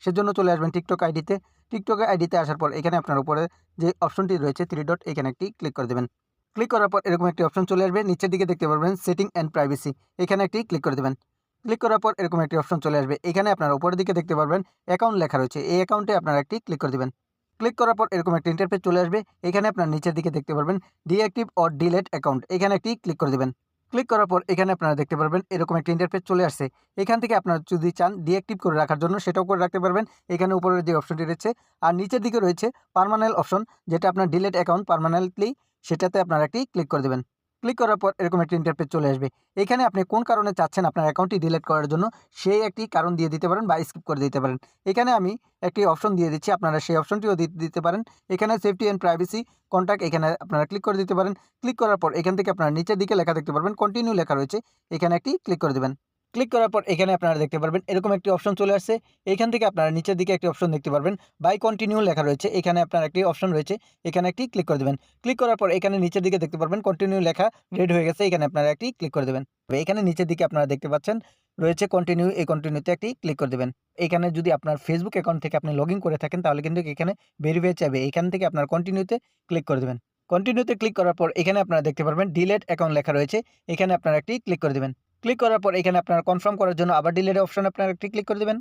সেজন্য চলে আসবেন টিকটক আইডিতে। টিকটক আইডিতে আসার পর এখানে আপনার উপরে যে অপশনটি রয়েছে 3 ডট এখানে একটি ক্লিক করে দেবেন। ক্লিক করার পর এরকম একটি অপশন চলে আসবে। নিচের দিকে দেখতে পারবেন সেটিং অ্যান্ড প্রাইভেসি, এখানে একটি ক্লিক করে দেবেন। ক্লিক করার পর এরকম একটি অপশন চলে আসবে। এখানে আপনার উপরের দিকে দেখতে পারবেন অ্যাকাউন্ট লেখা রয়েছে। এই অ্যাকাউন্টে আপনারা একটি ক্লিক করে দিবেন। ক্লিক করার পর এরকম একটা ইন্টারফেস চলে আসবে। এখানে আপনার নিচের দিকে দেখতে পারবেন ডিঅ্যাক্টিভ অর ডিলিট অ্যাকাউন্ট, এখানে একটি ক্লিক করে দিবেন। ক্লিক করার পর এখানে আপনারা দেখতে পারবেন এরকম একটা ইন্টারফেস চলে আসছে। এখান থেকে আপনারা যদি চান ডিঅ্যাক্টিভ করে রাখার জন্য সেটাও করে রাখতে পারবেন। এখানে উপরের যে অপশনটি রয়েছে আর নিচের দিকে রয়েছে পার্মানেন্ট অপশন, যেটা আপনার ডিলিট অ্যাকাউন্ট পার্মানেন্টলি, সেটাতে আপনারা একটি ক্লিক করে দেবেন। ক্লিক করার পর এরকম একটি ইন্টারফেস চলে আসবে। এখানে আপনি কোন কারণে চাচ্ছেন আপনার অ্যাকাউন্টটি ডিলিট করার জন্য সেই একটি কারণ দিয়ে দিতে পারেন বা স্কিপ করে দিতে পারেন। এখানে আমি একটি অপশন দিয়ে দিচ্ছি, আপনারা সেই অপশনটিও দিতে পারেন। এখানে সেফটি অ্যান্ড প্রাইভেসি কন্টাক্ট, এখানে আপনারা ক্লিক করে দিতে পারেন। ক্লিক করার পর এখান থেকে আপনারা নিচের দিকে লেখা দেখতে পারবেন কন্টিনিউ লেখা রয়েছে, এখানে একটি ক্লিক করে দেবেন। ক্লিক করার পর এখানে আপনারা দেখতে পারবেন এরকম একটি অপশন চলে আসছে। এখান থেকে আপনারা নিচের দিকে একটি অপশন দেখতে পারবেন বাই কন্টিনিউ লেখা রয়েছে, এখানে আপনার একটি অপশন রয়েছে, এখানে একটি ক্লিক করে দেবেন। ক্লিক করার পর এখানে নিচের দিকে দেখতে পারবেন কন্টিনিউ লেখা রেড হয়ে গেছে, এখানে আপনারা একটি ক্লিক করে দেবেন। এখানে নিচের দিকে আপনারা দেখতে পাচ্ছেন রয়েছে কন্টিনিউ, এই কন্টিনিউতে একটি ক্লিক করে দেবেন। এখানে যদি আপনার ফেসবুক অ্যাকাউন্ট থেকে আপনি লগইন করে থাকেন তাহলে কিন্তু এখানে ভেরিফাই চাইবে, এখান থেকে আপনার কন্টিনিউতে ক্লিক করে দেবেন। কন্টিনিউতে ক্লিক করার পর এখানে আপনারা দেখতে পারবেন ডিলিট অ্যাকাউন্ট লেখা রয়েছে, এখানে আপনারা একটি ক্লিক করে দেবেন। ক্লিক করার পর এখানে আপনারা কনফার্ম করার জন্য আবার ডিলিট অপশন আপনারা একটি ক্লিক করে দেবেন।